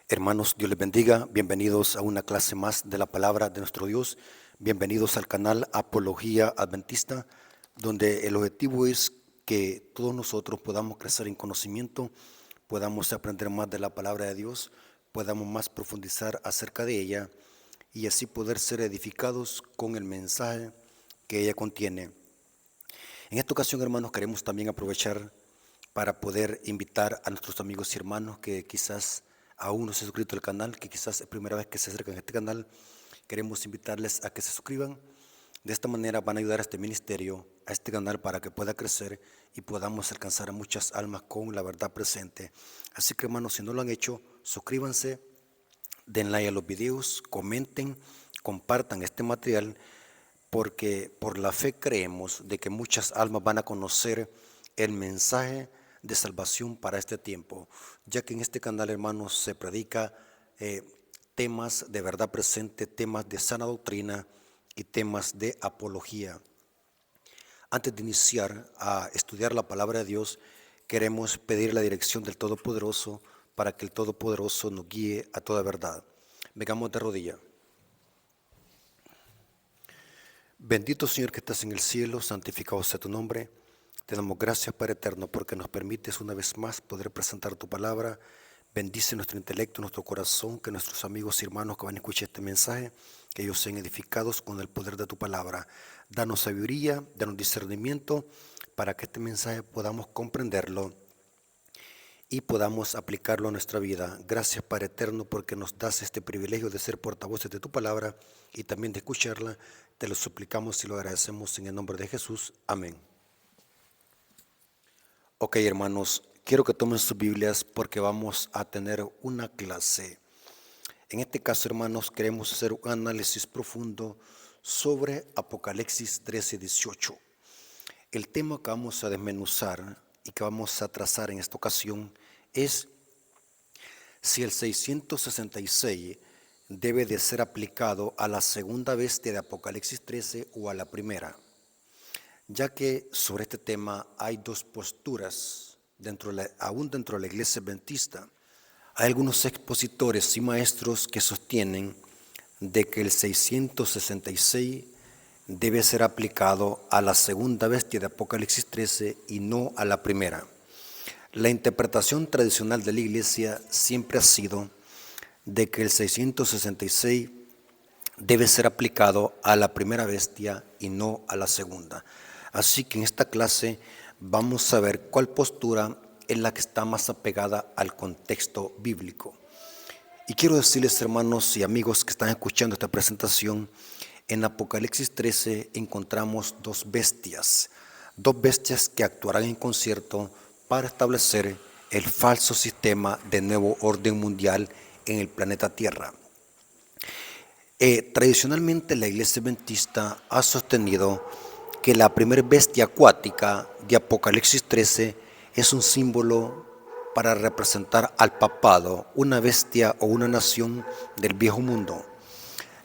Hermanos, Dios les bendiga. Bienvenidos a una clase más de la palabra de nuestro Dios. Bienvenidos al canal Apología Adventista, donde el objetivo es que todos nosotros podamos crecer en conocimiento, podamos aprender más de la palabra de Dios, podamos más profundizar acerca de ella y así poder ser edificados con el mensaje que ella contiene. En esta ocasión, hermanos, queremos también aprovechar para poder invitar a nuestros amigos y hermanos que quizás aún no se han suscrito al canal, que quizás es primera vez que se acercan a este canal. Queremos invitarles a que se suscriban. De esta manera van a ayudar a este ministerio, a este canal, para que pueda crecer y podamos alcanzar a muchas almas con la verdad presente. Así que, hermanos, si no lo han hecho, suscríbanse, den like a los videos, comenten, compartan este material, porque por la fe creemos de que muchas almas van a conocer el mensaje de salvación para este tiempo, ya que en este canal, hermanos, se predica temas de verdad presente, temas de sana doctrina y temas de apología. Antes de iniciar a estudiar la palabra de Dios, queremos pedir la dirección del Todopoderoso para que el Todopoderoso nos guíe a toda verdad. Vengamos de rodillas. Bendito Señor que estás en el cielo, santificado sea tu nombre. Te damos gracias, Padre eterno, porque nos permites una vez más poder presentar tu palabra. Bendice nuestro intelecto, nuestro corazón, que nuestros amigos y hermanos que van a escuchar este mensaje, que ellos sean edificados con el poder de tu palabra. Danos sabiduría, danos discernimiento, para que este mensaje podamos comprenderlo y podamos aplicarlo a nuestra vida. Gracias, Padre eterno, porque nos das este privilegio de ser portavoces de tu palabra y también de escucharla. Te lo suplicamos y lo agradecemos en el nombre de Jesús. Amén. Ok, hermanos, quiero que tomen sus Biblias porque vamos a tener una clase. En este caso, hermanos, queremos hacer un análisis profundo sobre Apocalipsis 13:18. El tema que vamos a desmenuzar y que vamos a trazar en esta ocasión es si el 666 debe de ser aplicado a la segunda bestia de Apocalipsis 13 o a la primera, ya que sobre este tema hay dos posturas aún dentro de la iglesia adventista. Hay algunos expositores y maestros que sostienen de que el 666 debe ser aplicado a la segunda bestia de Apocalipsis 13 y no a la primera. La interpretación tradicional de la iglesia siempre ha sido de que el 666 debe ser aplicado a la primera bestia y no a la segunda. Así que en esta clase vamos a ver cuál postura es la que está más apegada al contexto bíblico. Y quiero decirles, hermanos y amigos que están escuchando esta presentación, en Apocalipsis 13 encontramos dos bestias que actuarán en concierto para establecer el falso sistema de nuevo orden mundial en el planeta Tierra. Tradicionalmente la iglesia adventista ha sostenido que la primera bestia acuática de Apocalipsis 13 es un símbolo para representar al papado, una bestia o una nación del viejo mundo.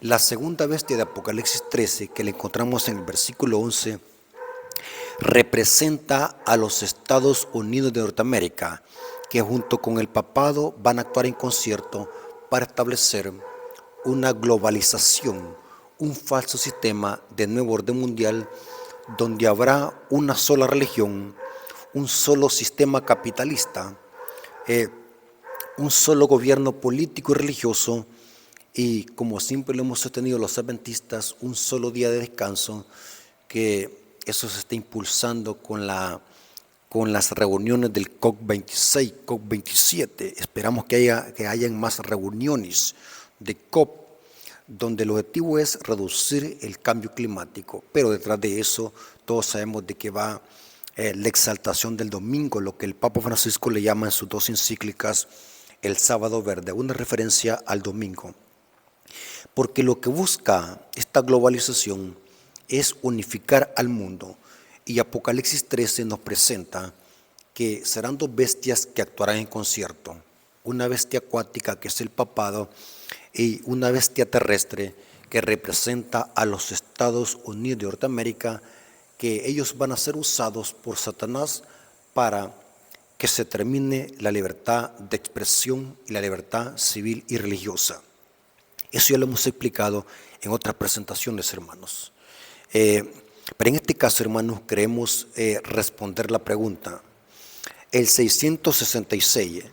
La segunda bestia de Apocalipsis 13, que le encontramos en el versículo 11, representa a los Estados Unidos de Norteamérica, que junto con el papado van a actuar en concierto para establecer una globalización, un falso sistema de nuevo orden mundial donde habrá una sola religión, un solo sistema capitalista, un solo gobierno político y religioso y, como siempre lo hemos sostenido los adventistas, un solo día de descanso, que eso se está impulsando con las reuniones del COP26, COP27. Esperamos que hayan más reuniones de COP, donde el objetivo es reducir el cambio climático, pero detrás de eso todos sabemos de que va la exaltación del domingo, lo que el Papa Francisco le llama en sus dos encíclicas el sábado verde, una referencia al domingo. Porque lo que busca esta globalización es unificar al mundo, y Apocalipsis 13 nos presenta que serán dos bestias que actuarán en concierto, una bestia acuática que es el papado y una bestia terrestre que representa a los Estados Unidos de Norteamérica, que ellos van a ser usados por Satanás para que se termine la libertad de expresión y la libertad civil y religiosa. Eso ya lo hemos explicado en otras presentaciones, hermanos. Pero en este caso, hermanos, queremos responder la pregunta. El 666,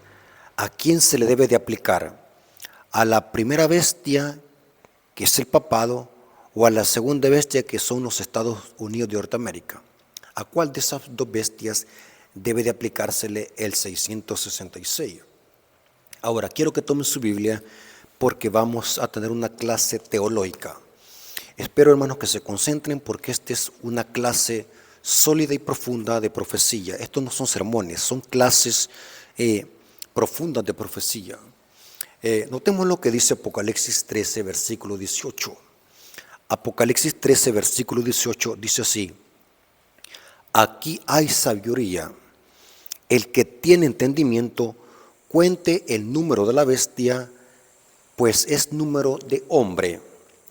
¿a quién se le debe de aplicar? ¿A la primera bestia, que es el papado, o a la segunda bestia, que son los Estados Unidos de Norteamérica? ¿A cuál de esas dos bestias debe de aplicársele el 666? Ahora, quiero que tomen su Biblia porque vamos a tener una clase teológica. Espero, hermanos, que se concentren porque esta es una clase sólida y profunda de profecía. Estos no son sermones, son clases profundas de profecía. Notemos lo que dice Apocalipsis 13, versículo 18. Apocalipsis 13, versículo 18 dice así: aquí hay sabiduría. El que tiene entendimiento, cuente el número de la bestia, pues es número de hombre.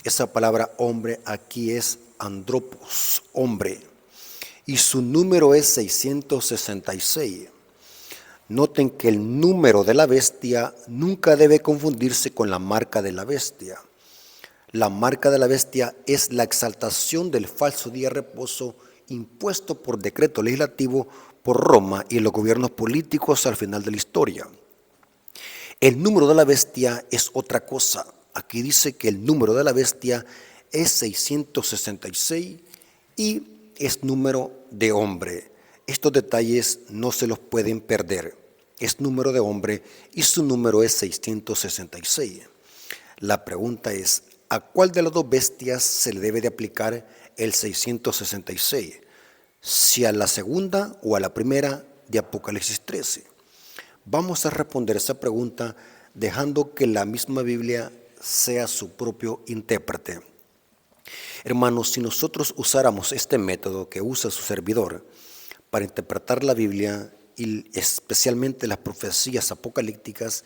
Esa palabra hombre aquí es andropos, hombre. Y su número es 666. Noten que el número de la bestia nunca debe confundirse con la marca de la bestia. La marca de la bestia es la exaltación del falso día de reposo impuesto por decreto legislativo por Roma y los gobiernos políticos al final de la historia. El número de la bestia es otra cosa. Aquí dice que el número de la bestia es 666 y es número de hombre. Estos detalles no se los pueden perder. Es número de hombre y su número es 666. La pregunta es, ¿a cuál de las dos bestias se le debe de aplicar el 666? ¿Si a la segunda o a la primera de Apocalipsis 13? Vamos a responder esa pregunta dejando que la misma Biblia sea su propio intérprete. Hermanos, si nosotros usáramos este método que usa su servidor para interpretar la Biblia y especialmente las profecías apocalípticas,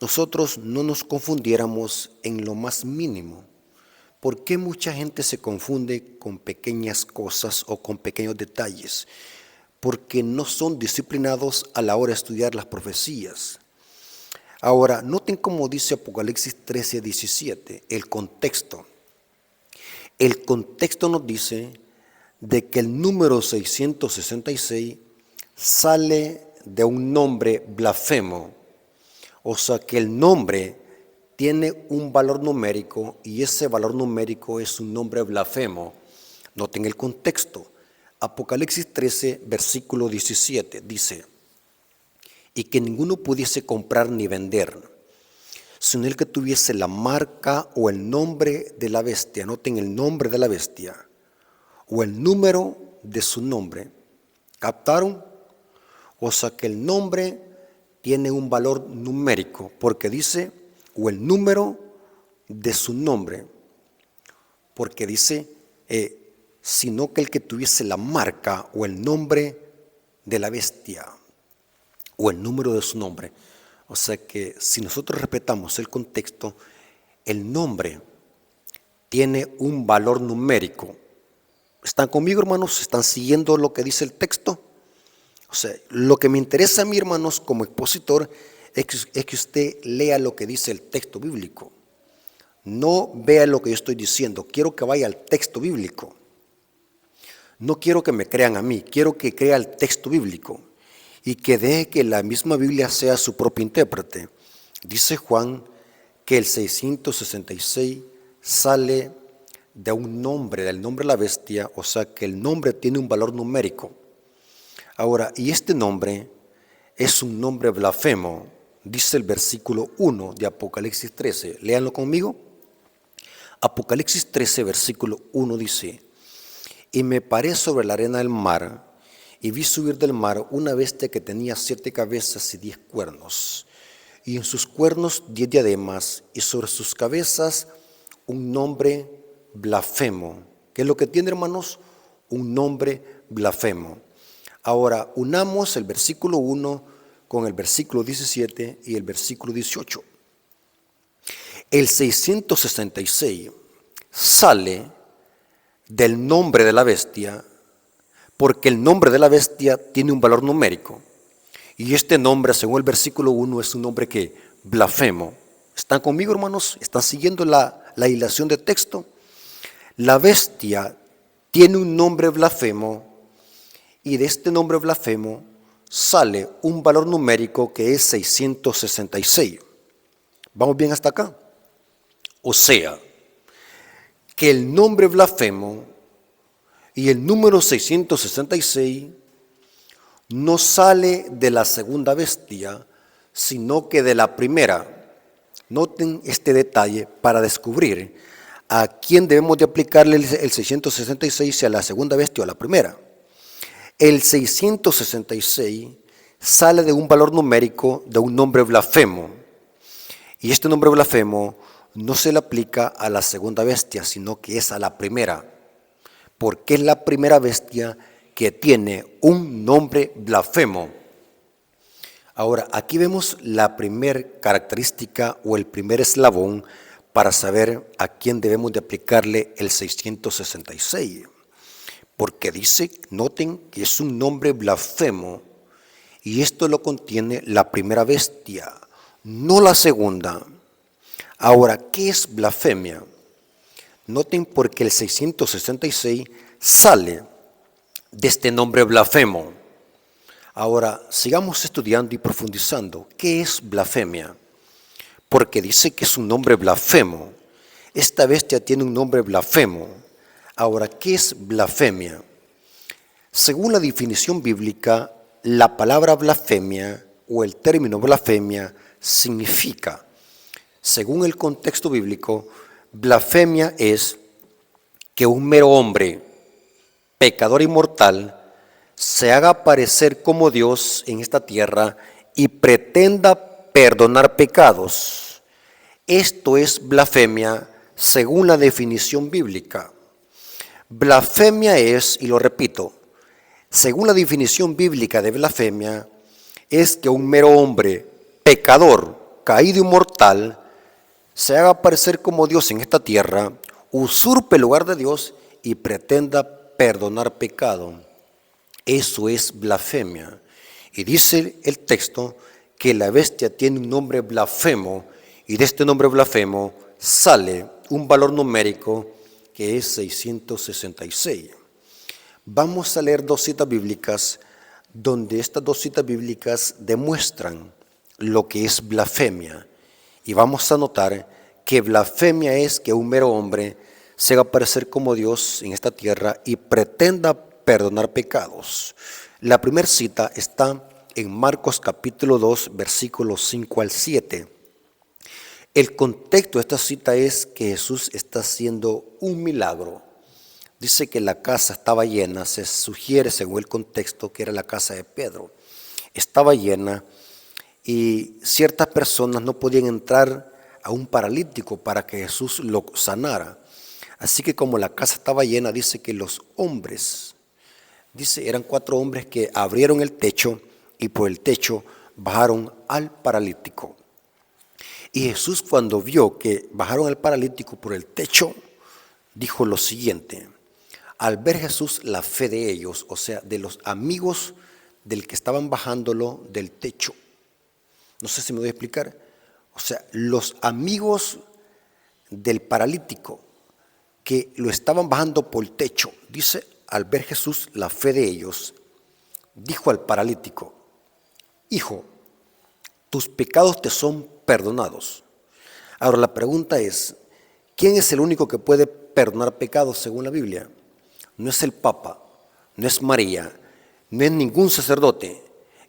nosotros no nos confundiéramos en lo más mínimo. ¿Por qué mucha gente se confunde con pequeñas cosas o con pequeños detalles? Porque no son disciplinados a la hora de estudiar las profecías. Ahora, noten cómo dice Apocalipsis 13, 17, el contexto. El contexto nos dice de que el número 666 sale de un nombre blasfemo. O sea que el nombre tiene un valor numérico y ese valor numérico es un nombre blasfemo. Noten el contexto. Apocalipsis 13, versículo 17 dice: y que ninguno pudiese comprar ni vender, sino el que tuviese la marca o el nombre de la bestia. Noten el nombre de la bestia o el número de su nombre. ¿Captaron? O sea que el nombre tiene un valor numérico porque dice o el número de su nombre, porque dice sino que el que tuviese la marca o el nombre de la bestia o el número de su nombre. O sea que si nosotros respetamos el contexto, el nombre tiene un valor numérico. ¿Están conmigo, hermanos? ¿Están siguiendo lo que dice el texto? O sea, lo que me interesa a mí, hermanos, como expositor, es que usted lea lo que dice el texto bíblico. No vea lo que yo estoy diciendo. Quiero que vaya al texto bíblico. No quiero que me crean a mí, quiero que crea el texto bíblico y que deje que la misma Biblia sea su propio intérprete. Dice Juan que el 666 sale de un nombre, del nombre de la bestia, o sea que el nombre tiene un valor numérico. Ahora, y este nombre es un nombre blasfemo, dice el versículo 1 de Apocalipsis 13. Léanlo conmigo. Apocalipsis 13, versículo 1 dice: y me paré sobre la arena del mar, y vi subir del mar una bestia que tenía 7 cabezas y 10 cuernos, y en sus cuernos 10 diademas, y sobre sus cabezas un nombre blasfemo. ¿Qué es lo que tiene, hermanos? Un nombre blasfemo. Ahora, unamos el versículo 1 con el versículo 17 y el versículo 18. El 666 sale del nombre de la bestia, porque el nombre de la bestia tiene un valor numérico. Y este nombre, según el versículo 1, es un nombre que blasfemo. ¿Están conmigo, hermanos? ¿Están siguiendo la hilación de texto? La bestia tiene un nombre blasfemo y de este nombre blasfemo sale un valor numérico que es 666. ¿Vamos bien hasta acá? O sea, que el nombre blasfemo y el número 666 no sale de la segunda bestia, sino que de la primera. Noten este detalle para descubrir a quién debemos de aplicarle el 666, si a la segunda bestia o a la primera. El 666 sale de un valor numérico de un nombre blasfemo. Y este nombre blasfemo no se le aplica a la segunda bestia, sino que es a la primera. Porque es la primera bestia que tiene un nombre blasfemo. Ahora, aquí vemos la primera característica o el primer eslabón para saber a quién debemos de aplicarle el 666. Porque dice, noten que es un nombre blasfemo y esto lo contiene la primera bestia, no la segunda. Ahora, ¿qué es blasfemia? Noten porque el 666 sale de este nombre blasfemo. Ahora, sigamos estudiando y profundizando. ¿Qué es blasfemia? Porque dice que es un nombre blasfemo. Esta bestia tiene un nombre blasfemo. Ahora, ¿qué es blasfemia? Según la definición bíblica, la palabra blasfemia o el término blasfemia significa, según el contexto bíblico, blasfemia es que un mero hombre, pecador y mortal, se haga parecer como Dios en esta tierra y pretenda perdonar pecados. Esto es blasfemia según la definición bíblica. Blasfemia es, y lo repito, según la definición bíblica de blasfemia, es que un mero hombre, pecador, caído y mortal, se haga parecer como Dios en esta tierra, usurpe el lugar de Dios y pretenda perdonar pecado. Eso es blasfemia. Y dice el texto que la bestia tiene un nombre blasfemo y de este nombre blasfemo sale un valor numérico que es 666. Vamos a leer dos citas bíblicas donde estas dos citas bíblicas demuestran lo que es blasfemia. Y vamos a notar que blasfemia es que un mero hombre se haga parecer como Dios en esta tierra y pretenda perdonar pecados. La primera cita está en Marcos capítulo 2, versículos 5 al 7. El contexto de esta cita es que Jesús está haciendo un milagro. Dice que la casa estaba llena, se sugiere según el contexto que era la casa de Pedro. Estaba llena y ciertas personas no podían entrar a un paralítico para que Jesús lo sanara. Así que como la casa estaba llena, dice que los hombres, eran 4 hombres que abrieron el techo y por el techo bajaron al paralítico. Y Jesús, cuando vio que bajaron al paralítico por el techo, dijo lo siguiente. Al ver Jesús la fe de ellos, o sea, de los amigos del que estaban bajándolo del techo. No sé si me voy a explicar. O sea, los amigos del paralítico que lo estaban bajando por el techo, dice, al ver Jesús la fe de ellos, dijo al paralítico, hijo, tus pecados te son perdonados. Ahora la pregunta es, ¿quién es el único que puede perdonar pecados según la Biblia? No es el Papa, no es María, no es ningún sacerdote.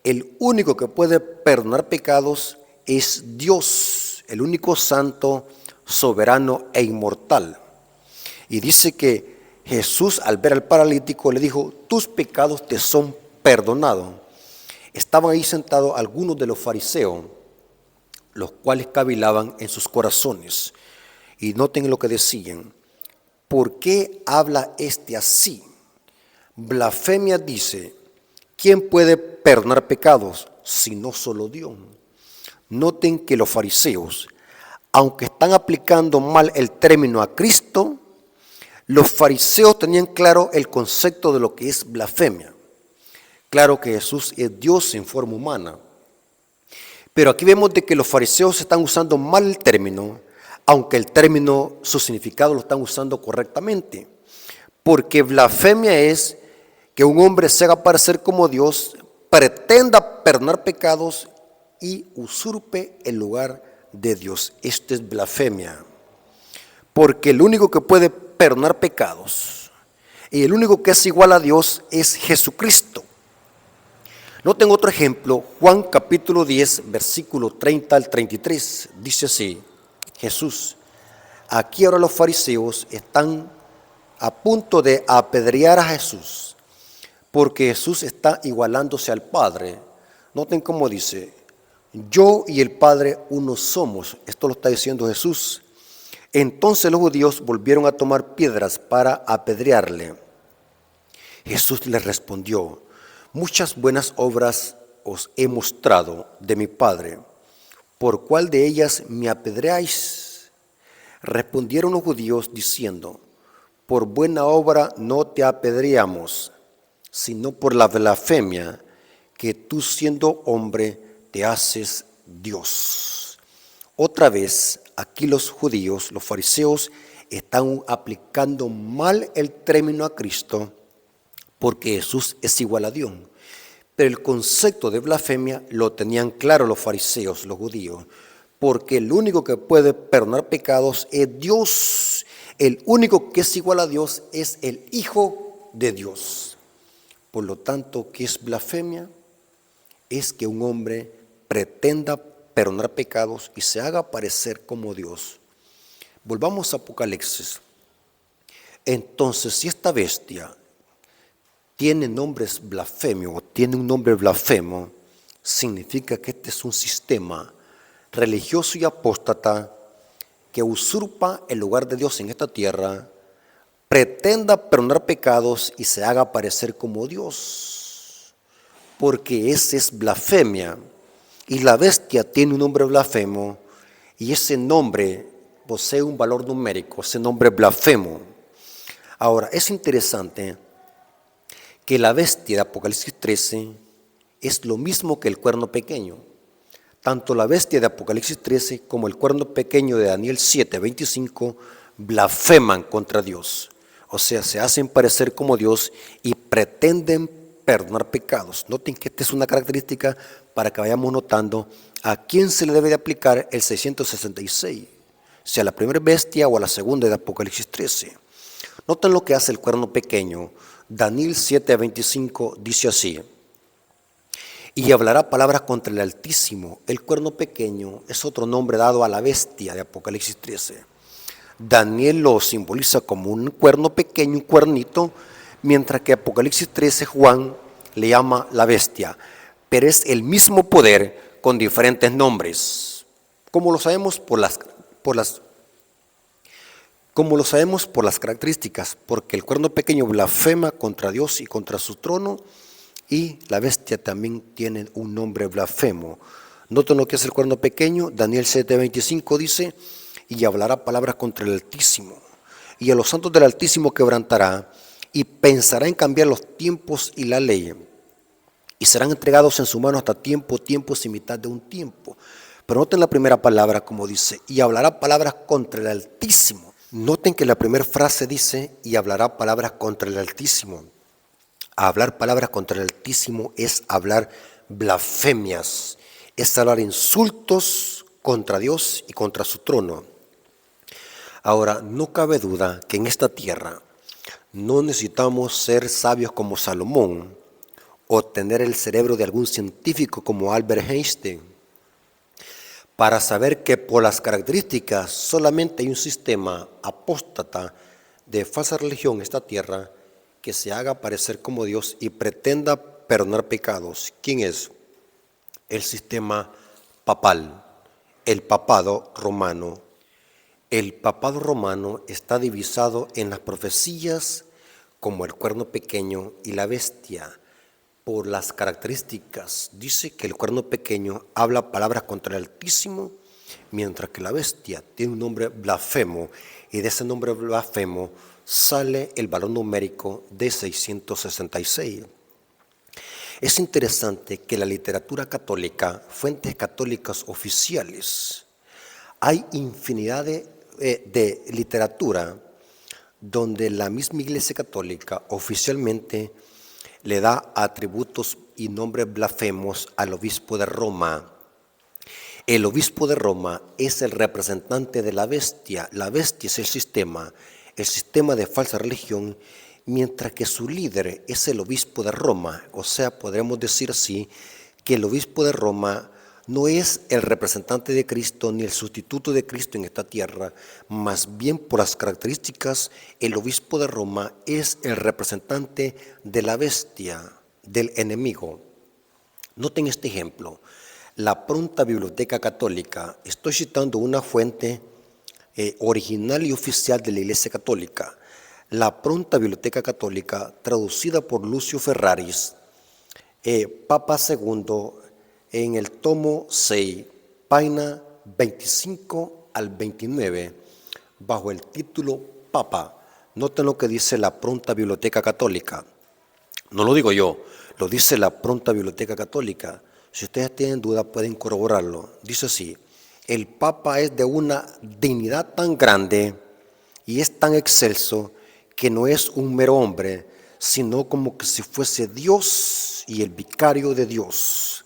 El único que puede perdonar pecados es Dios, el único santo, soberano e inmortal. Y dice que Jesús al ver al paralítico le dijo, tus pecados te son perdonados. Estaban ahí sentados algunos de los fariseos, los cuales cavilaban en sus corazones. Y noten lo que decían. ¿Por qué habla este así? Blasfemia dice, ¿quién puede perdonar pecados si no solo Dios? Noten que los fariseos, aunque están aplicando mal el término a Cristo, los fariseos tenían claro el concepto de lo que es blasfemia. Claro que Jesús es Dios en forma humana. Pero aquí vemos de que los fariseos están usando mal el término, aunque el término, su significado lo están usando correctamente. Porque blasfemia es que un hombre se haga parecer como Dios, pretenda perdonar pecados y usurpe el lugar de Dios. Esto es blasfemia. Porque el único que puede perdonar pecados y el único que es igual a Dios es Jesucristo. Noten otro ejemplo, Juan capítulo 10, versículo 30 al 33. Dice así, Jesús, aquí ahora los fariseos están a punto de apedrear a Jesús, porque Jesús está igualándose al Padre. Noten cómo dice, yo y el Padre uno somos. Esto lo está diciendo Jesús. Entonces los judíos volvieron a tomar piedras para apedrearle. Jesús les respondió, muchas buenas obras os he mostrado de mi Padre. ¿Por cuál de ellas me apedreáis? Respondieron los judíos diciendo, por buena obra no te apedreamos, sino por la blasfemia que tú siendo hombre te haces Dios. Otra vez, aquí los judíos, los fariseos, están aplicando mal el término a Cristo porque Jesús es igual a Dios. Pero el concepto de blasfemia lo tenían claro los fariseos, los judíos, porque el único que puede perdonar pecados es Dios. El único que es igual a Dios es el Hijo de Dios. Por lo tanto, ¿qué es blasfemia? Es que un hombre pretenda perdonar pecados y se haga parecer como Dios. Volvamos a Apocalipsis. Entonces, si esta bestia tiene nombres blasfemios o tiene un nombre blasfemo, significa que este es un sistema religioso y apóstata que usurpa el lugar de Dios en esta tierra, pretenda perdonar pecados y se haga parecer como Dios, porque ese es blasfemia. Y la bestia tiene un nombre blasfemo y ese nombre posee un valor numérico, ese nombre blasfemo. Ahora, es interesante que la bestia de Apocalipsis 13 es lo mismo que el cuerno pequeño. Tanto la bestia de Apocalipsis 13 como el cuerno pequeño de Daniel 7:25 blasfeman contra Dios. O sea, se hacen parecer como Dios y pretenden perdonar pecados. Noten que esta es una característica para que vayamos notando a quién se le debe de aplicar el 666, si a la primera bestia o a la segunda de Apocalipsis 13. Noten lo que hace el cuerno pequeño. Daniel 7:25 dice así, y hablará palabras contra el Altísimo. El cuerno pequeño es otro nombre dado a la bestia de Apocalipsis 13. Daniel lo simboliza como un cuerno pequeño, un cuernito, mientras que Apocalipsis 13 Juan le llama la bestia. Pero es el mismo poder con diferentes nombres. Como lo sabemos por las características, porque el cuerno pequeño blasfema contra Dios y contra su trono, y la bestia también tiene un nombre blasfemo. Noten lo que es el cuerno pequeño. Daniel 7:25 dice, y hablará palabras contra el Altísimo, y a los santos del Altísimo quebrantará, y pensará en cambiar los tiempos y la ley, y serán entregados en su mano hasta tiempos y mitad de un tiempo. Pero noten la primera palabra como dice, y hablará palabras contra el Altísimo. Noten que la primera frase dice, y hablará palabras contra el Altísimo. Hablar palabras contra el Altísimo es hablar blasfemias, es hablar insultos contra Dios y contra su trono. Ahora, no cabe duda que en esta tierra no necesitamos ser sabios como Salomón o tener el cerebro de algún científico como Albert Einstein para saber que por las características solamente hay un sistema apóstata de falsa religión en esta tierra que se haga parecer como Dios y pretenda perdonar pecados. ¿Quién es? El sistema papal, el papado romano. El papado romano está divisado en las profecías como el cuerno pequeño y la bestia. Por las características, dice que el cuerno pequeño habla palabras contra el Altísimo, mientras que la bestia tiene un nombre blasfemo, y de ese nombre blasfemo sale el valor numérico de 666. Es interesante que la literatura católica, fuentes católicas oficiales, hay infinidad de literatura donde la misma Iglesia Católica oficialmente le da atributos y nombres blasfemos al obispo de Roma. El obispo de Roma es el representante de la bestia es el sistema de falsa religión, mientras que su líder es el obispo de Roma. O sea, podremos decir así, que el obispo de Roma no es el representante de Cristo ni el sustituto de Cristo en esta tierra, más bien por las características, el obispo de Roma es el representante de la bestia, del enemigo. Noten este ejemplo, la pronta Biblioteca Católica, estoy citando una fuente original y oficial de la Iglesia Católica, la pronta Biblioteca Católica, traducida por Lucio Ferraris, Papa II, en el tomo 6, página 25 al 29, bajo el título Papa. Noten lo que dice la pronta Biblioteca Católica. No lo digo yo, lo dice la pronta Biblioteca Católica. Si ustedes tienen duda pueden corroborarlo. Dice así, el Papa es de una dignidad tan grande y es tan excelso que no es un mero hombre, sino como que si fuese Dios y el vicario de Dios.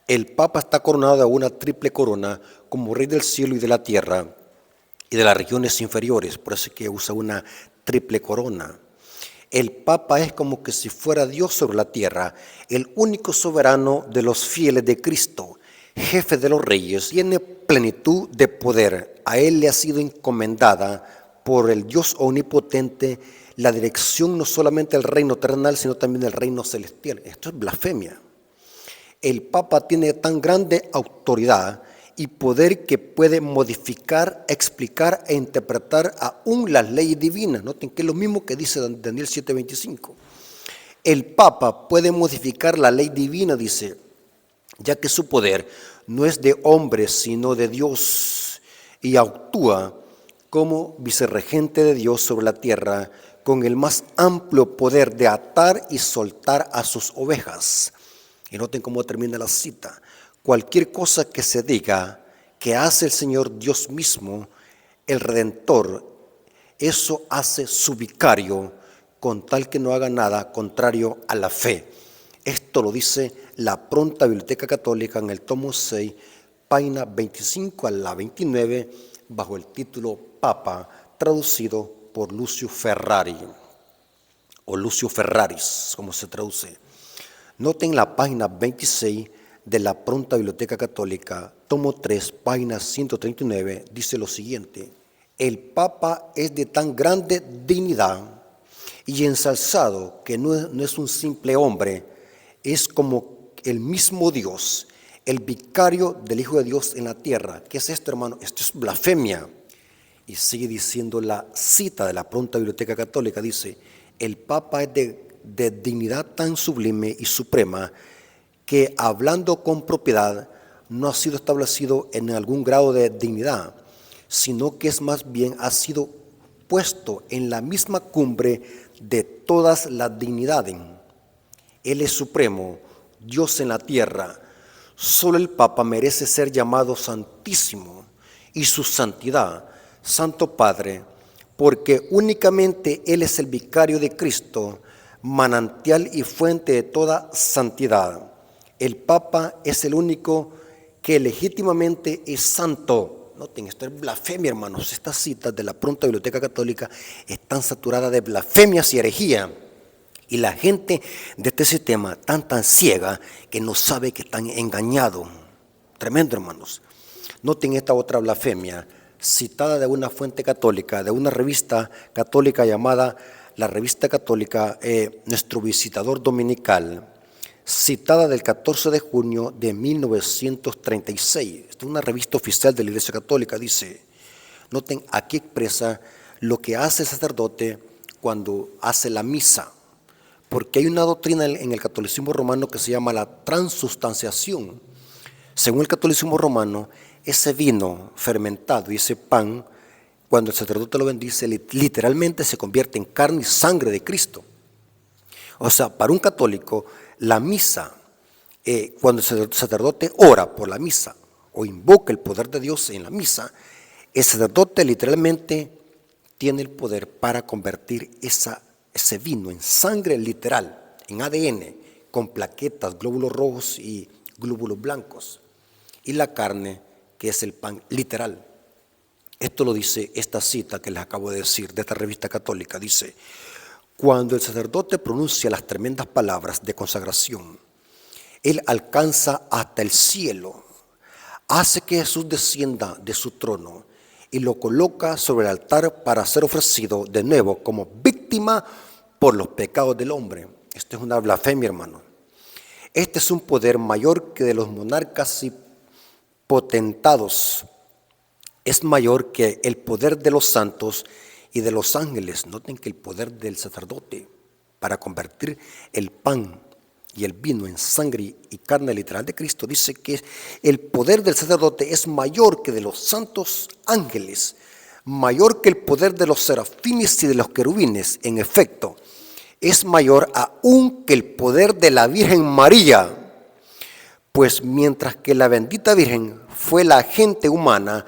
El Papa está coronado de una triple corona como rey del cielo y de la tierra y de las regiones inferiores, por eso es que usa una triple corona. El Papa es como que si fuera Dios sobre la tierra, el único soberano de los fieles de Cristo, jefe de los reyes, y en plenitud de poder. A él le ha sido encomendada por el Dios omnipotente la dirección no solamente del reino terrenal, sino también del reino celestial. Esto es blasfemia. El Papa tiene tan grande autoridad y poder que puede modificar, explicar e interpretar aún las leyes divinas. Noten que es lo mismo que dice Daniel 7:25. El Papa puede modificar la ley divina, dice, ya que su poder no es de hombres, sino de Dios, y actúa como vicerregente de Dios sobre la tierra, con el más amplio poder de atar y soltar a sus ovejas. Y noten cómo termina la cita. Cualquier cosa que se diga que hace el Señor Dios mismo, el Redentor, eso hace su vicario, con tal que no haga nada contrario a la fe. Esto lo dice la pronta Biblioteca Católica en el tomo 6, página 25 a la 29, bajo el título Papa, traducido por Lucio Ferrari, o Lucio Ferraris, como se traduce. Noten la página 26 de la pronta Biblioteca Católica, tomo 3, página 139, dice lo siguiente: el Papa es de tan grande dignidad y ensalzado que no es un simple hombre, es como el mismo Dios, el vicario del Hijo de Dios en la tierra. ¿Qué es esto, hermano? Esto es blasfemia. Y sigue diciendo la cita de la pronta Biblioteca Católica, dice, el Papa es de dignidad tan sublime y suprema que, hablando con propiedad, no ha sido establecido en algún grado de dignidad, sino que es más bien ha sido puesto en la misma cumbre de todas las dignidades. Él es supremo, Dios en la tierra. Solo el Papa merece ser llamado Santísimo y su santidad, Santo Padre, porque únicamente Él es el vicario de Cristo, manantial y fuente de toda santidad. El Papa es el único que legítimamente es santo. Noten, esto es blasfemia, hermanos. Estas citas de la pronta Biblioteca Católica están saturadas de blasfemias y herejía. Y la gente de este sistema tan ciega que no sabe que están engañados. Tremendo, hermanos. Noten esta otra blasfemia, citada de una fuente católica, de una revista católica llamada la Revista Católica Nuestro Visitador Dominical, citada del 14 de junio de 1936. Esta es una revista oficial de la Iglesia Católica, dice, noten, aquí expresa lo que hace el sacerdote cuando hace la misa, porque hay una doctrina en el catolicismo romano que se llama la transustanciación. Según el catolicismo romano, ese vino fermentado y ese pan, cuando el sacerdote lo bendice, literalmente se convierte en carne y sangre de Cristo. O sea, para un católico, La misa, cuando el sacerdote ora por la misa o invoca el poder de Dios en la misa, el sacerdote literalmente tiene el poder para convertir ese vino en sangre literal, en ADN, con plaquetas, glóbulos rojos y glóbulos blancos, y la carne, que es el pan literal. Esto lo dice esta cita que les acabo de decir de esta revista católica. Dice: cuando el sacerdote pronuncia las tremendas palabras de consagración, él alcanza hasta el cielo, hace que Jesús descienda de su trono y lo coloca sobre el altar para ser ofrecido de nuevo como víctima por los pecados del hombre. Esto es una blasfemia, hermano. Este es un poder mayor que de los monarcas y potentados. Es mayor que el poder de los santos y de los ángeles. Noten que el poder del sacerdote para convertir el pan y el vino en sangre y carne literal de Cristo, dice que el poder del sacerdote es mayor que de los santos ángeles, mayor que el poder de los serafines y de los querubines. En efecto, es mayor aún que el poder de la Virgen María, pues mientras que la bendita Virgen fue la agente humana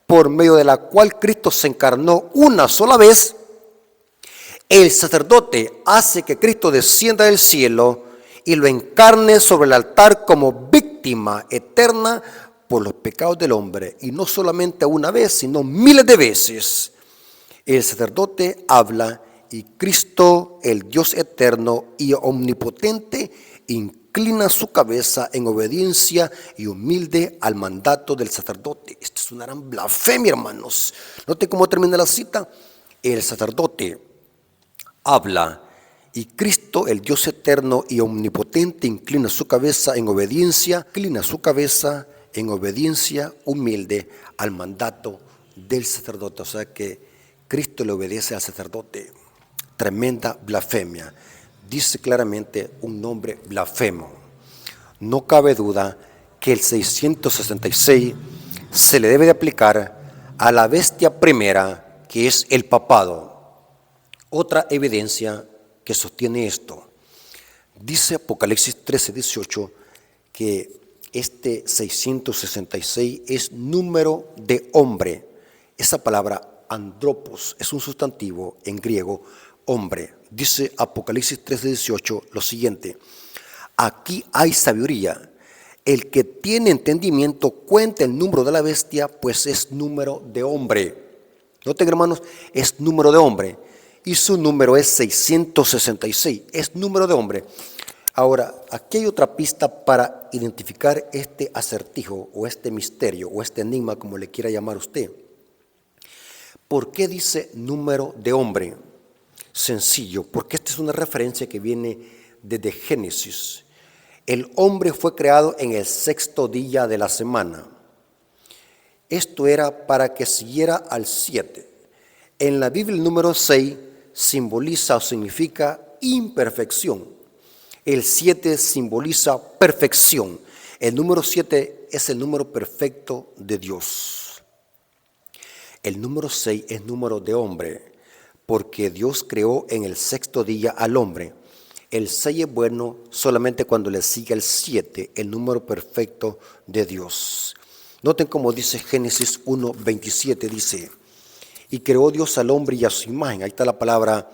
por medio de la cual Cristo se encarnó una sola vez, el sacerdote hace que Cristo descienda del cielo y lo encarne sobre el altar como víctima eterna por los pecados del hombre. Y no solamente una vez, sino miles de veces. El sacerdote habla y Cristo, el Dios eterno y omnipotente, inclina su cabeza en obediencia y humilde al mandato del sacerdote. Esto es una gran blasfemia, hermanos. Noten cómo termina la cita. El sacerdote habla y Cristo, el Dios eterno y omnipotente, inclina su cabeza en obediencia humilde al mandato del sacerdote. O sea que Cristo le obedece al sacerdote. Tremenda blasfemia. Dice claramente un nombre blasfemo. No cabe duda que el 666 se le debe de aplicar a la bestia primera, que es el papado. Otra evidencia que sostiene esto. Dice Apocalipsis 13:18 que este 666 es número de hombre. Esa palabra andropos es un sustantivo en griego, hombre. Dice Apocalipsis 13:18 lo siguiente: aquí hay sabiduría. El que tiene entendimiento cuenta el número de la bestia, pues es número de hombre. Noten, hermanos, es número de hombre. Y su número es 666, es número de hombre. Ahora, aquí hay otra pista para identificar este acertijo o este misterio o este enigma, como le quiera llamar usted. ¿Por qué dice número de hombre? Sencillo, porque esta es una referencia que viene desde Génesis. El hombre fue creado en el sexto día de la semana. Esto era para que siguiera al 7. En la Biblia el número 6 simboliza o significa imperfección. El 7 simboliza perfección. El número 7 es el número perfecto de Dios. El número 6 es número de hombre, porque Dios creó en el sexto día al hombre. El 6 es bueno solamente cuando le sigue el 7, el número perfecto de Dios. Noten cómo dice Génesis 1:27, dice: y creó Dios al hombre y a su imagen. Ahí está la palabra,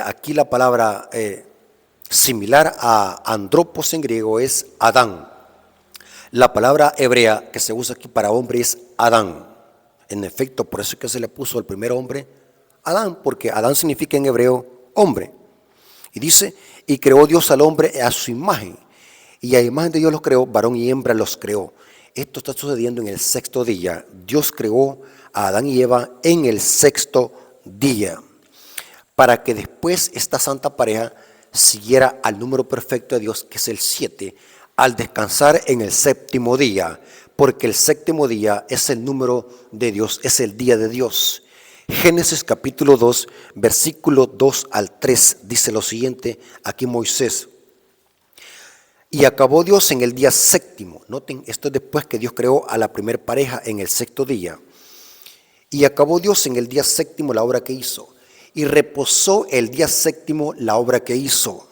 aquí la palabra similar a andropos en griego es Adán. La palabra hebrea que se usa aquí para hombre es Adán. En efecto, por eso es que se le puso al primer hombre Adán, porque Adán significa en hebreo hombre. Y dice: y creó Dios al hombre a su imagen. Y a imagen de Dios los creó, varón y hembra los creó. Esto está sucediendo en el sexto día. Dios creó a Adán y Eva en el sexto día, para que después esta santa pareja siguiera al número perfecto de Dios, que es el 7, al descansar en el séptimo día, porque el séptimo día es el número de Dios, es el día de Dios. Génesis capítulo 2, versículo 2 al 3, dice lo siguiente, aquí Moisés: y acabó Dios en el día séptimo. Noten, esto es después que Dios creó a la primer pareja en el sexto día. Y acabó Dios en el día séptimo la obra que hizo, y reposó el día séptimo la obra que hizo,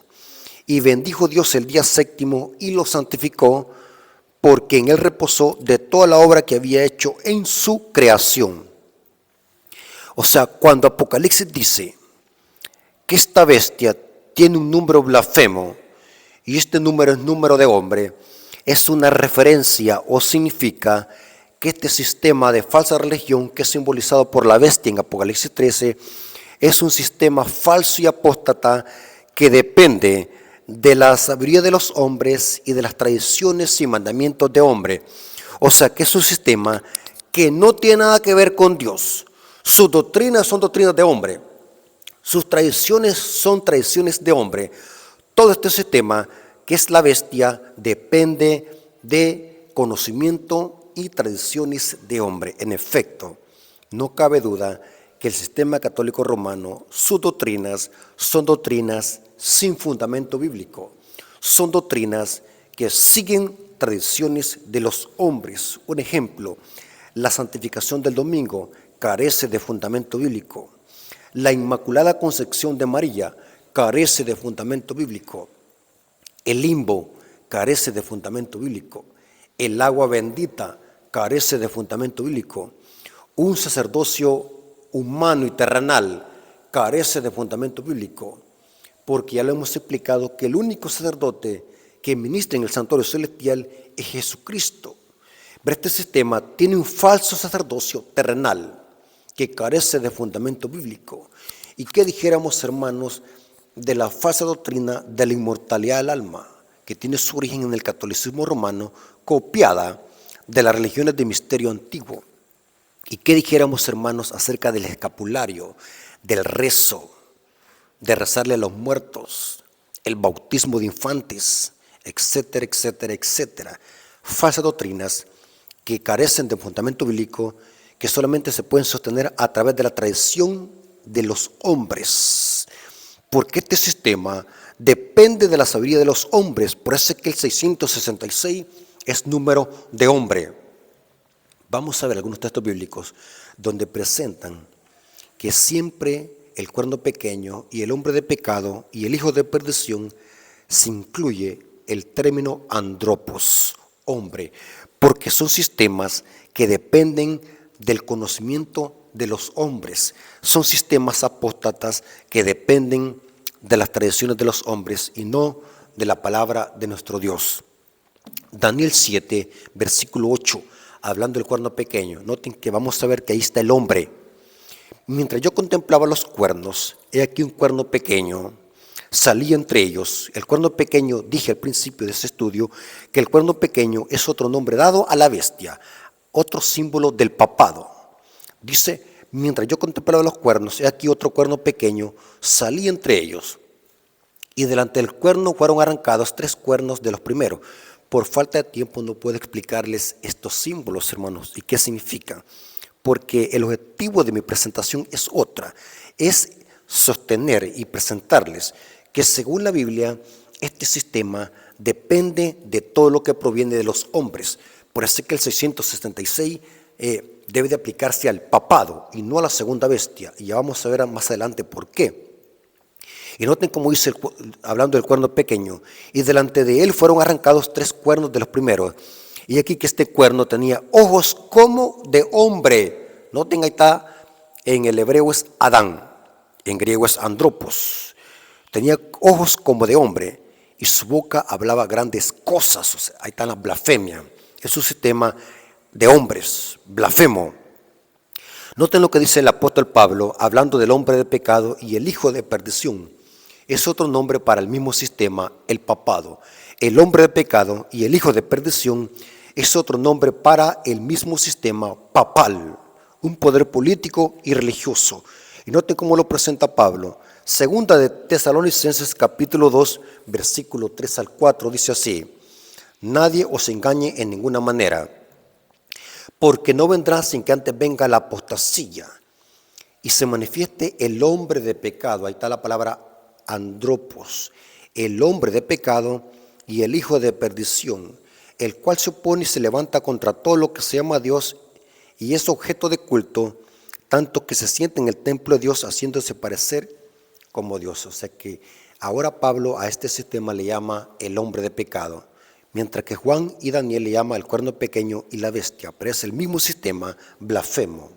Y bendijo Dios el día séptimo y lo santificó, porque en él reposó de toda la obra que había hecho en su creación. O sea, cuando Apocalipsis dice que esta bestia tiene un número blasfemo, y este número es número de hombre, es una referencia o significa que este sistema de falsa religión que es simbolizado por la bestia en Apocalipsis 13 es un sistema falso y apóstata que depende de la sabiduría de los hombres y de las tradiciones y mandamientos de hombre. O sea que es un sistema que no tiene nada que ver con Dios. Sus doctrinas son doctrinas de hombre. Sus tradiciones son tradiciones de hombre. Todo este sistema que es la bestia depende de conocimiento y tradiciones de hombre. En efecto, no cabe duda que el sistema católico romano, sus doctrinas son doctrinas sin fundamento bíblico. Son doctrinas que siguen tradiciones de los hombres. Un ejemplo, la santificación del domingo carece de fundamento bíblico. La Inmaculada Concepción de María carece de fundamento bíblico. El limbo carece de fundamento bíblico. El agua bendita carece de fundamento bíblico. Un sacerdocio humano y terrenal carece de fundamento bíblico, porque ya lo hemos explicado que el único sacerdote que ministra en el santuario celestial es Jesucristo. Pero este sistema tiene un falso sacerdocio terrenal que carece de fundamento bíblico. ¿Y qué dijéramos, hermanos, de la falsa doctrina de la inmortalidad del alma, que tiene su origen en el catolicismo romano, copiada de las religiones de misterio antiguo? ¿Y qué dijéramos, hermanos, acerca del escapulario, del rezo, de rezarle a los muertos, el bautismo de infantes, etcétera, etcétera, etcétera? Falsas doctrinas que carecen de fundamento bíblico, que solamente se pueden sostener a través de la tradición de los hombres, porque este sistema depende de la sabiduría de los hombres. Por eso es que el 666 es número de hombre. Vamos a ver algunos textos bíblicos donde presentan que siempre el cuerno pequeño y el hombre de pecado y el hijo de perdición se incluye el término andropos, hombre, porque son sistemas que dependen del conocimiento de los hombres. Son sistemas apóstatas que dependen de las tradiciones de los hombres y no de la palabra de nuestro Dios. Daniel 7, versículo 8, hablando del cuerno pequeño. Noten que vamos a ver que ahí está el hombre. Mientras yo contemplaba los cuernos, he aquí un cuerno pequeño, salía entre ellos. El cuerno pequeño, dije al principio de este estudio, que el cuerno pequeño es otro nombre dado a la bestia, otro símbolo del papado. Dice, mientras yo contemplaba los cuernos, he aquí otro cuerno pequeño, salía entre ellos. Y delante del cuerno fueron arrancados 3 cuernos de los primeros. Por falta de tiempo no puedo explicarles estos símbolos, hermanos, y qué significan. Porque el objetivo de mi presentación es otra, es sostener y presentarles que según la Biblia, este sistema depende de todo lo que proviene de los hombres. Por eso es que el 666 debe de aplicarse al papado y no a la segunda bestia. Y ya vamos a ver más adelante por qué. Y noten cómo dice, hablando del cuerno pequeño, y delante de él fueron arrancados 3 cuernos de los primeros. Y aquí que este cuerno tenía ojos como de hombre. Noten, ahí está, en el hebreo es Adán, en griego es andropos. Tenía ojos como de hombre y su boca hablaba grandes cosas. O sea, ahí está la blasfemia. Es un sistema de hombres, blasfemo. Noten lo que dice el apóstol Pablo, hablando del hombre de pecado y el hijo de perdición. Es otro nombre para el mismo sistema, el papado. El hombre de pecado y el hijo de perdición es otro nombre para el mismo sistema papal, un poder político y religioso. Y noten cómo lo presenta Pablo. Segunda de Tesalonicenses capítulo 2, versículo 3 al 4, dice así: nadie os engañe en ninguna manera, porque no vendrá sin que antes venga la apostasía y se manifieste el hombre de pecado. Ahí está la palabra andropos, el hombre de pecado y el hijo de perdición, el cual se opone y se levanta contra todo lo que se llama Dios y es objeto de culto, tanto que se siente en el templo de Dios haciéndose parecer como Dios. O sea que Ahora Pablo a este sistema le llama el hombre de pecado, mientras que Juan y Daniel le llama el cuerno pequeño y la bestia, pero es el mismo sistema blasfemo,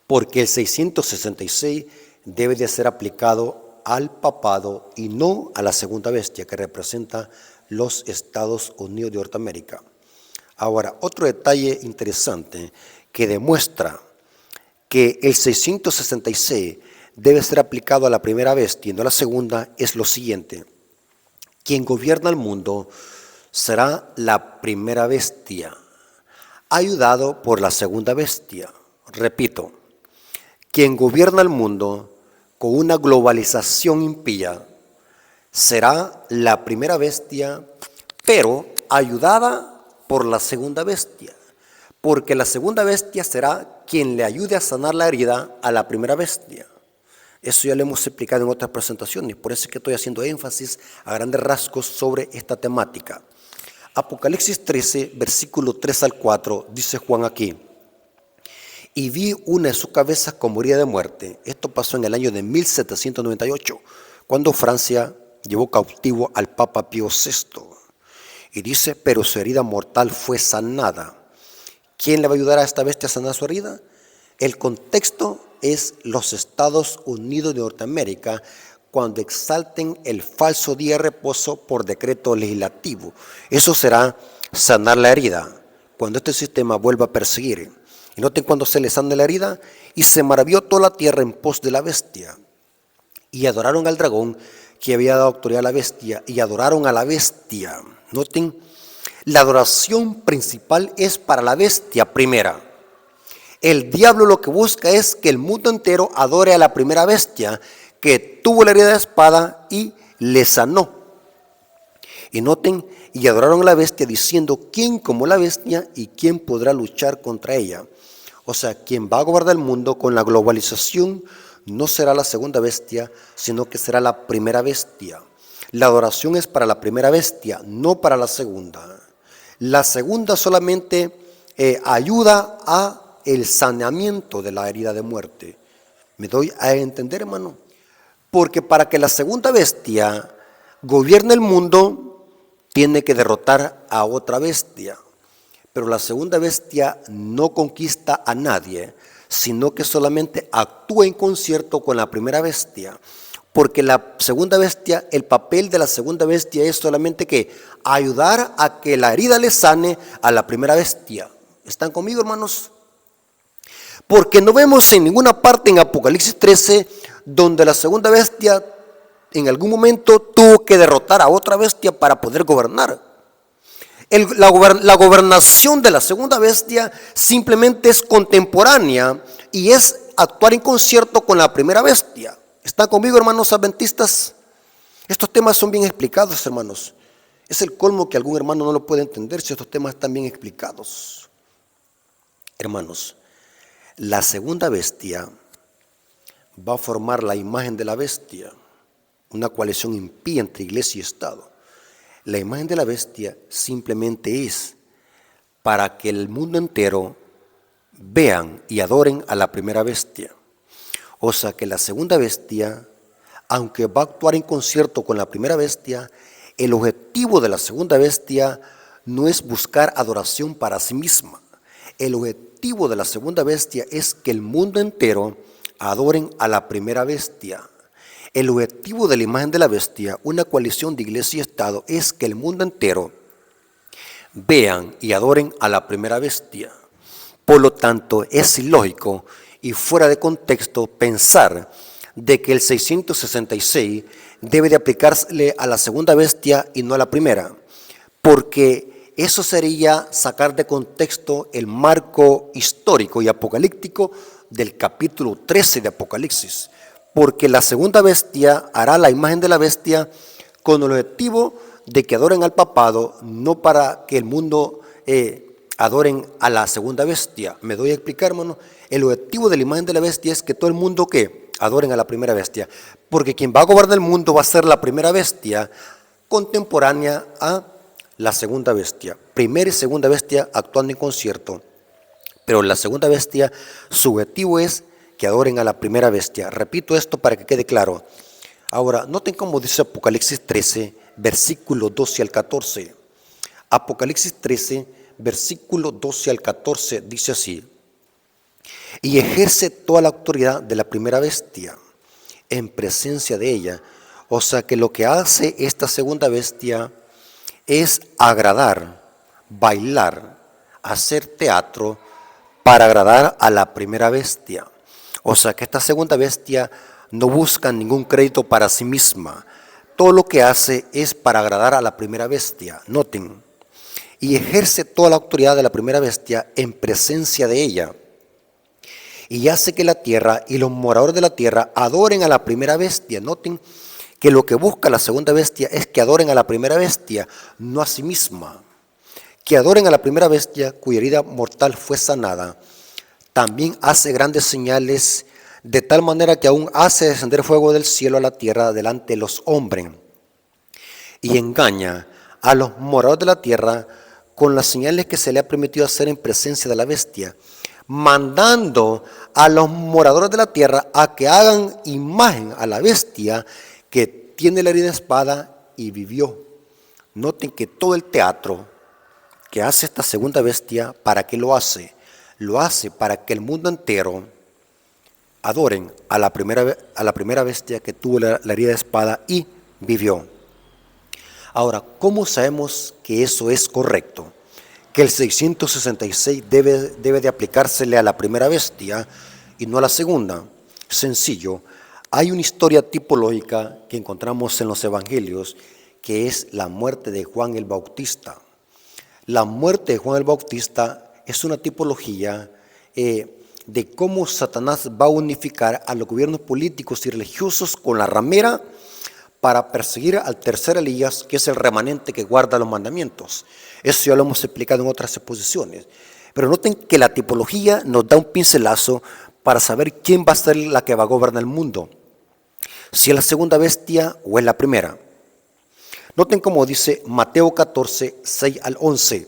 porque el 666 debe de ser aplicado al papado y no a la segunda bestia que representa los Estados Unidos de Norteamérica. Ahora, otro detalle interesante que demuestra que el 666 debe ser aplicado a la primera bestia y no a la segunda es lo siguiente: quien gobierna el mundo será la primera bestia, ayudado por la segunda bestia. Repito, quien gobierna el mundo con una globalización impía será la primera bestia, pero ayudada por la segunda bestia, porque la segunda bestia será quien le ayude a sanar la herida a la primera bestia. Eso ya lo hemos explicado en otras presentaciones, por eso es que estoy haciendo énfasis a grandes rasgos sobre esta temática. Apocalipsis 13, versículo 3 al 4, dice Juan aquí: y vi una de sus cabezas como herida de muerte. Esto pasó en el año de 1798, cuando Francia llevó cautivo al Papa Pío VI. Y dice, pero su herida mortal fue sanada. ¿Quién le va a ayudar a esta bestia a sanar su herida? El contexto es los Estados Unidos de Norteamérica, cuando exalten el falso día de reposo por decreto legislativo. Eso será sanar la herida, cuando este sistema vuelva a perseguir. Y noten cuando se le sana la herida: y se maravilló toda la tierra en pos de la bestia. Y adoraron al dragón que había dado autoridad a la bestia, y adoraron a la bestia. Noten, la adoración principal es para la bestia primera. El diablo lo que busca es que el mundo entero adore a la primera bestia, que tuvo la herida de espada y le sanó. Y noten, y adoraron a la bestia diciendo, ¿quién como la bestia y quién podrá luchar contra ella? O sea, quien va a gobernar el mundo con la globalización no será la segunda bestia, sino que será la primera bestia. La adoración es para la primera bestia, no para la segunda. La segunda solamente ayuda a el saneamiento de la herida de muerte. ¿Me doy a entender, hermano? Porque para que la segunda bestia gobierne el mundo, tiene que derrotar a otra bestia. Pero la segunda bestia no conquista a nadie, sino que solamente actúa en concierto con la primera bestia. Porque la segunda bestia, el papel de la segunda bestia es solamente que ayudar a que la herida le sane a la primera bestia. ¿Están conmigo, hermanos? Porque no vemos en ninguna parte en Apocalipsis 13 donde la segunda bestia en algún momento tuvo que derrotar a otra bestia para poder gobernar. La gobernación de la segunda bestia simplemente es contemporánea y es actuar en concierto con la primera bestia. ¿Están conmigo, hermanos adventistas? Estos temas son bien explicados, hermanos. Es el colmo que algún hermano no lo puede entender si estos temas están bien explicados. Hermanos, la segunda bestia va a formar la imagen de la bestia, una coalición impía entre iglesia y Estado. La imagen de la bestia simplemente es para que el mundo entero vean y adoren a la primera bestia. O sea que la segunda bestia, aunque va a actuar en concierto con la primera bestia, el objetivo de la segunda bestia no es buscar adoración para sí misma. El objetivo de la segunda bestia es que el mundo entero adoren a la primera bestia. El objetivo de la imagen de la bestia, una coalición de iglesia y Estado, es que el mundo entero vean y adoren a la primera bestia. Por lo tanto, es ilógico y fuera de contexto pensar de que el 666 debe de aplicársele a la segunda bestia y no a la primera, porque eso sería sacar de contexto el marco histórico y apocalíptico del capítulo 13 de Apocalipsis, porque la segunda bestia hará la imagen de la bestia con el objetivo de que adoren al papado, no para que el mundo adoren a la segunda bestia. ¿Me doy a explicar, hermano? El objetivo de la imagen de la bestia es que todo el mundo que adoren a la primera bestia, porque quien va a gobernar el mundo va a ser la primera bestia contemporánea a la segunda bestia. Primera y segunda bestia actuando en concierto, pero la segunda bestia, su objetivo es que adoren a la primera bestia. Repito esto para que quede claro. Ahora, noten cómo dice Apocalipsis 13, versículo 12 al 14. Apocalipsis 13, versículo 12 al 14 dice así: y ejerce toda la autoridad de la primera bestia en presencia de ella. O sea que lo que hace esta segunda bestia es agradar, bailar, hacer teatro para agradar a la primera bestia. O sea que esta segunda bestia no busca ningún crédito para sí misma. Todo lo que hace es para agradar a la primera bestia. Noten. Y ejerce toda la autoridad de la primera bestia en presencia de ella. Y hace que la tierra y los moradores de la tierra adoren a la primera bestia. Noten que lo que busca la segunda bestia es que adoren a la primera bestia, no a sí misma. Que adoren a la primera bestia cuya herida mortal fue sanada. También hace grandes señales, de tal manera que aún hace descender fuego del cielo a la tierra delante de los hombres. Y engaña a los moradores de la tierra con las señales que se le ha permitido hacer en presencia de la bestia, mandando a los moradores de la tierra a que hagan imagen a la bestia que tiene la herida de espada y vivió. Noten que todo el teatro que hace esta segunda bestia, ¿para qué lo hace? Lo hace para que el mundo entero adoren a la primera bestia que tuvo la herida de espada y vivió. Ahora, ¿cómo sabemos que eso es correcto? Que el 666 debe de aplicársele a la primera bestia y no a la segunda. Sencillo, hay una historia tipológica que encontramos en los evangelios, que es la muerte de Juan el Bautista. La muerte de Juan el Bautista es una tipología de cómo Satanás va a unificar a los gobiernos políticos y religiosos con la ramera para perseguir al tercer Elías, que es el remanente que guarda los mandamientos. Eso ya lo hemos explicado en otras exposiciones. Pero noten que la tipología nos da un pincelazo para saber quién va a ser la que va a gobernar el mundo. Si es la segunda bestia o es la primera. Noten cómo dice Mateo 14, 6 al 11.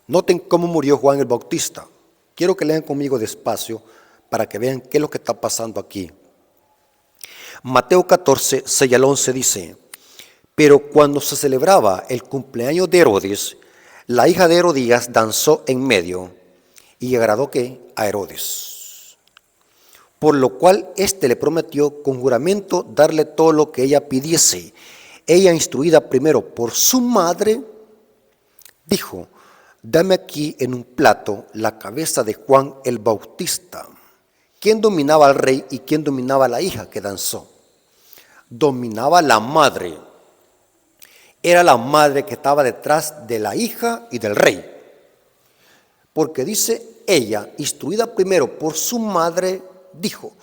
Noten cómo murió Juan el Bautista. Quiero que lean conmigo despacio para que vean qué es lo que está pasando aquí. Mateo 14, 6 al 11 dice: pero cuando se celebraba el cumpleaños de Herodes, la hija de Herodías danzó en medio y agradó a Herodes. Por lo cual éste le prometió con juramento darle todo lo que ella pidiese. Ella, instruida primero por su madre, dijo: dame aquí en un plato la cabeza de Juan el Bautista. ¿Quién dominaba al rey y quién dominaba a la hija que danzó? Dominaba la madre. Era la madre que estaba detrás de la hija y del rey. Porque dice ella, instruida primero por su madre, dijo: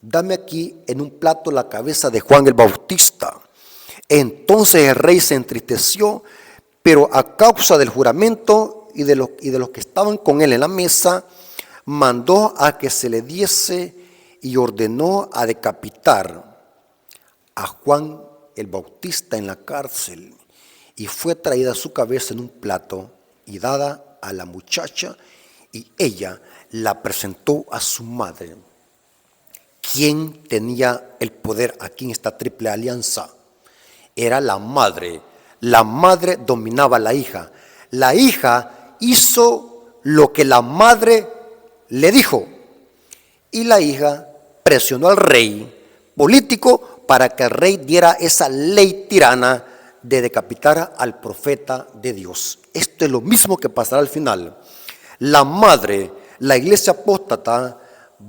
dame aquí en un plato la cabeza de Juan el Bautista. Entonces el rey se entristeció, pero a causa del juramento y de los que estaban con él en la mesa, mandó a que se le diese y ordenó a decapitar a Juan el Bautista en la cárcel. Y fue traída su cabeza en un plato y dada a la muchacha, y ella la presentó a su madre. ¿Quién tenía el poder aquí en esta triple alianza? Era la madre. La madre dominaba a la hija. La hija hizo lo que la madre le dijo. Y la hija presionó al rey político para que el rey diera esa ley tirana de decapitar al profeta de Dios. Esto es lo mismo que pasará al final. La madre, la iglesia apóstata,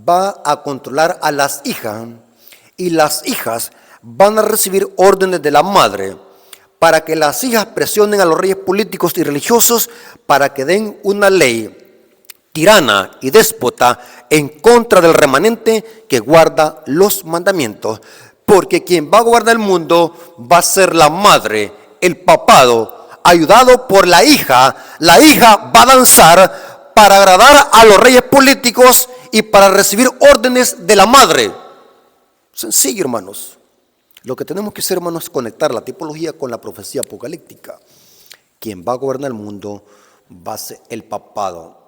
va a controlar a las hijas, y las hijas van a recibir órdenes de la madre para que las hijas presionen a los reyes políticos y religiosos para que den una ley tirana y déspota en contra del remanente que guarda los mandamientos. Porque quien va a gobernar el mundo va a ser la madre, el papado, ayudado por la hija. La hija va a danzar para agradar a los reyes políticos y para recibir órdenes de la madre. Sencillo, hermanos. Lo que tenemos que hacer, hermanos, es conectar la tipología con la profecía apocalíptica. Quien va a gobernar el mundo va a ser el papado.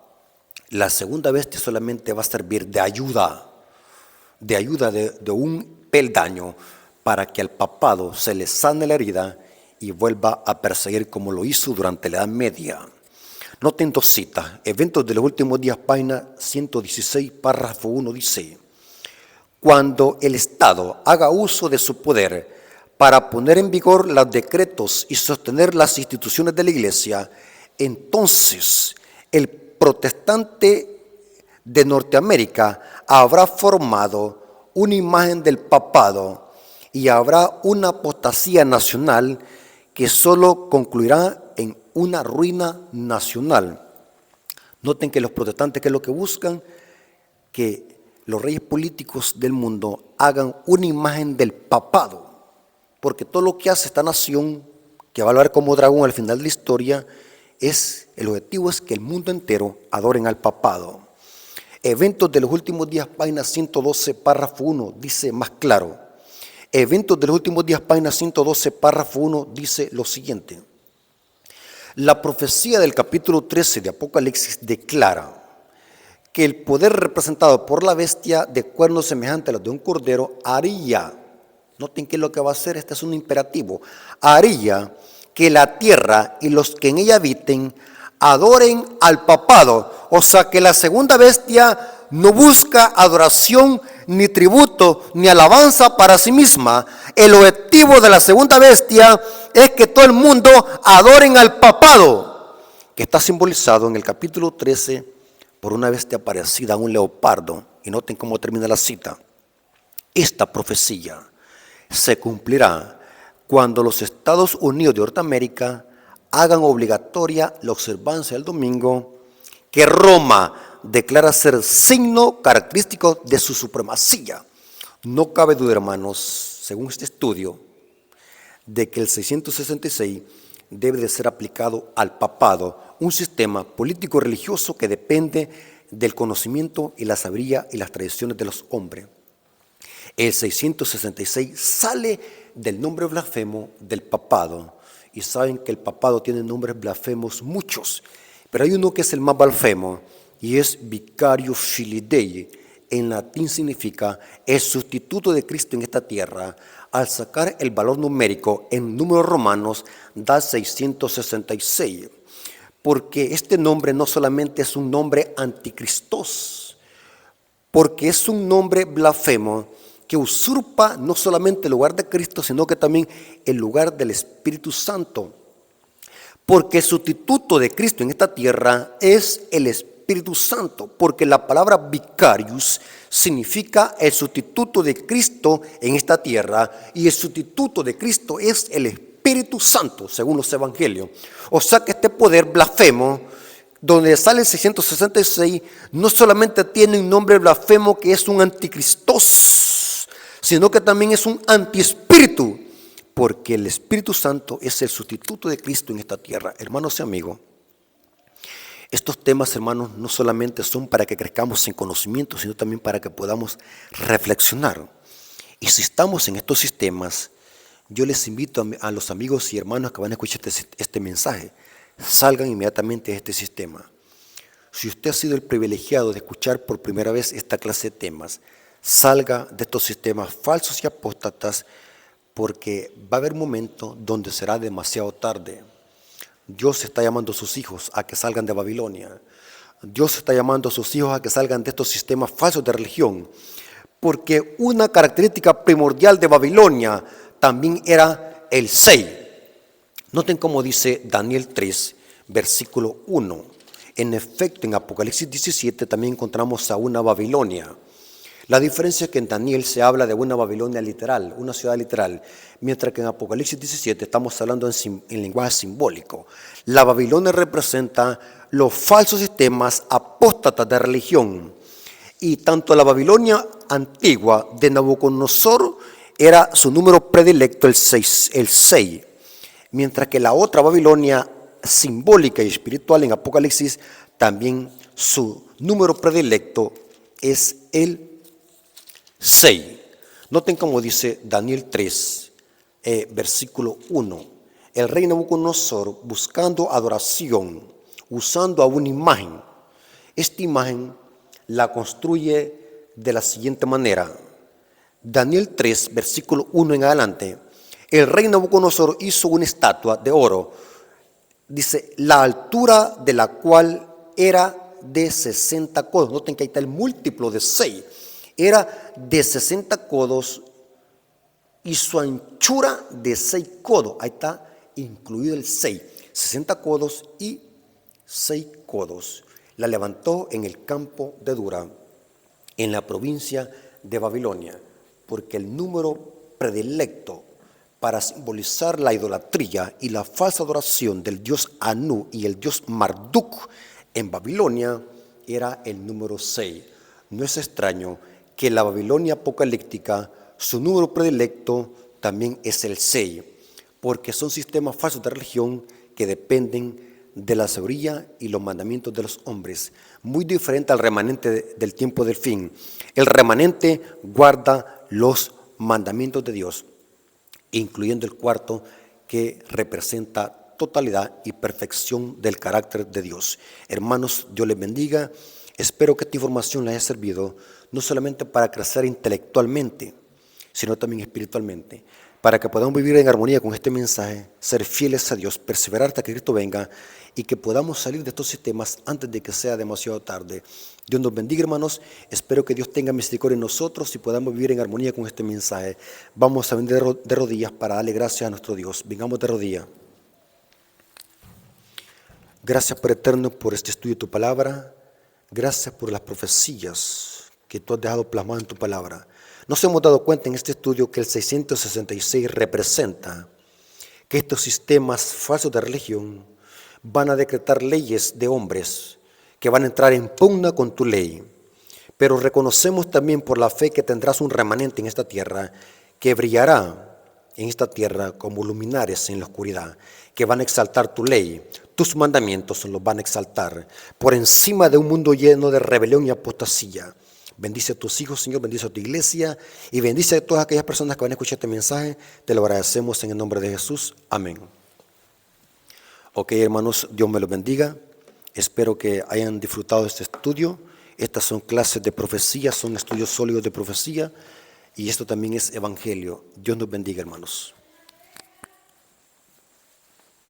La segunda bestia solamente va a servir de ayuda de un peldaño para que al papado se le sane la herida y vuelva a perseguir como lo hizo durante la Edad Media. Noten dos citas. Eventos de los últimos días, página 116, párrafo 1 dice: cuando el Estado haga uso de su poder para poner en vigor los decretos y sostener las instituciones de la Iglesia, entonces el protestante de Norteamérica habrá formado una imagen del papado y habrá una apostasía nacional que solo concluirá en una ruina nacional. Noten que los protestantes, ¿qué es lo que buscan? Que los reyes políticos del mundo hagan una imagen del papado, porque todo lo que hace esta nación, que va a hablar como dragón al final de la historia, el objetivo es que el mundo entero adoren al papado. Eventos de los últimos días, página 112, párrafo 1, dice más claro. Eventos de los últimos días, página 112, párrafo 1, dice lo siguiente: la profecía del capítulo 13 de Apocalipsis declara que el poder representado por la bestia de cuernos semejantes a los de un cordero haría, noten qué es lo que va a hacer, este es un imperativo, haría que la tierra y los que en ella habiten adoren al papado. O sea que la segunda bestia no busca adoración, ni tributo, ni alabanza para sí misma. El objetivo de la segunda bestia es que todo el mundo adoren al papado, que está simbolizado en el capítulo 13 por una bestia parecida a un leopardo. Y noten cómo termina la cita: esta profecía se cumplirá cuando los Estados Unidos de Norteamérica hagan obligatoria la observancia del domingo, que Roma declara ser signo característico de su supremacía. No cabe duda, hermanos, según este estudio, de que el 666 debe de ser aplicado al papado, un sistema político-religioso que depende del conocimiento y la sabiduría y las tradiciones de los hombres. El 666 sale del nombre blasfemo del papado, y saben que el papado tiene nombres blasfemos muchos, pero hay uno que es el más blasfemo y es Vicario Filii Dei. En latín significa el sustituto de Cristo en esta tierra. Al sacar el valor numérico en números romanos da 666, porque este nombre no solamente es un nombre anticristos, porque es un nombre blasfemo que usurpa no solamente el lugar de Cristo, sino que también el lugar del Espíritu Santo. Porque el sustituto de Cristo en esta tierra es el Espíritu Santo, porque la palabra vicarius significa el sustituto de Cristo en esta tierra, y el sustituto de Cristo es el Espíritu Santo, según los evangelios. O sea que este poder blasfemo, donde sale el 666, no solamente tiene un nombre blasfemo que es un anticristos, sino que también es un antiespíritu, porque el Espíritu Santo es el sustituto de Cristo en esta tierra. Hermanos y amigos, estos temas, hermanos, no solamente son para que crezcamos en conocimiento, sino también para que podamos reflexionar. Y si estamos en estos sistemas, yo les invito a los amigos y hermanos que van a escuchar este mensaje, salgan inmediatamente de este sistema. Si usted ha sido el privilegiado de escuchar por primera vez esta clase de temas, salga de estos sistemas falsos y apóstatas, porque va a haber un momento donde será demasiado tarde. Dios está llamando a sus hijos a que salgan de Babilonia. Dios está llamando a sus hijos a que salgan de estos sistemas falsos de religión, porque una característica primordial de Babilonia también era el 6. Noten cómo dice Daniel 3, versículo 1. En efecto, en Apocalipsis 17 también encontramos a una Babilonia. La diferencia es que en Daniel se habla de una Babilonia literal, una ciudad literal, mientras que en Apocalipsis 17 estamos hablando en lenguaje simbólico. La Babilonia representa los falsos sistemas apóstatas de religión, y tanto la Babilonia antigua de Nabucodonosor era su número predilecto el 6, mientras que la otra Babilonia simbólica y espiritual en Apocalipsis también su número predilecto es el 6. Noten cómo dice Daniel 3, versículo 1. El rey Nabucodonosor, buscando adoración, usando a una imagen. Esta imagen la construye de la siguiente manera. Daniel 3, versículo 1 en adelante, el rey Nabucodonosor hizo una estatua de oro, dice, la altura de la cual era de 60 codos. Noten que ahí está el múltiplo de 6. Era de 60 codos y su anchura de 6 codos. Ahí está incluido el 6. 60 codos y 6 codos. La levantó en el campo de Dura, en la provincia de Babilonia, porque el número predilecto para simbolizar la idolatría y la falsa adoración del dios Anu y el dios Marduk en Babilonia era el número 6. No es extraño que la Babilonia apocalíptica, su número predilecto también es el 6, porque son sistemas falsos de religión que dependen de la sabiduría y los mandamientos de los hombres, muy diferente al remanente del tiempo del fin. El remanente guarda los mandamientos de Dios, incluyendo el cuarto, que representa totalidad y perfección del carácter de Dios. Hermanos, Dios les bendiga. Espero que esta información les haya servido no solamente para crecer intelectualmente, sino también espiritualmente, para que podamos vivir en armonía con este mensaje, ser fieles a Dios, perseverar hasta que Cristo venga y que podamos salir de estos sistemas antes de que sea demasiado tarde. Dios nos bendiga, hermanos. Espero que Dios tenga misericordia en nosotros y podamos vivir en armonía con este mensaje. Vamos a venir de rodillas para darle gracias a nuestro Dios. Vengamos de rodillas. Gracias, por Eterno, por este estudio de tu palabra. Gracias por las profecías que tú has dejado plasmadas en tu palabra. Nos hemos dado cuenta en este estudio que el 666 representa que estos sistemas falsos de religión van a decretar leyes de hombres que van a entrar en pugna con tu ley. Pero reconocemos también por la fe que tendrás un remanente en esta tierra que brillará en esta tierra como luminares en la oscuridad, que van a exaltar tu ley. Tus mandamientos los van a exaltar por encima de un mundo lleno de rebelión y apostasía. Bendice a tus hijos, Señor, bendice a tu iglesia y bendice a todas aquellas personas que van a escuchar este mensaje. Te lo agradecemos en el nombre de Jesús. Amén. Ok, hermanos, Dios me los bendiga. Espero que hayan disfrutado de este estudio. Estas son clases de profecía, son estudios sólidos de profecía y esto también es evangelio. Dios nos bendiga, hermanos.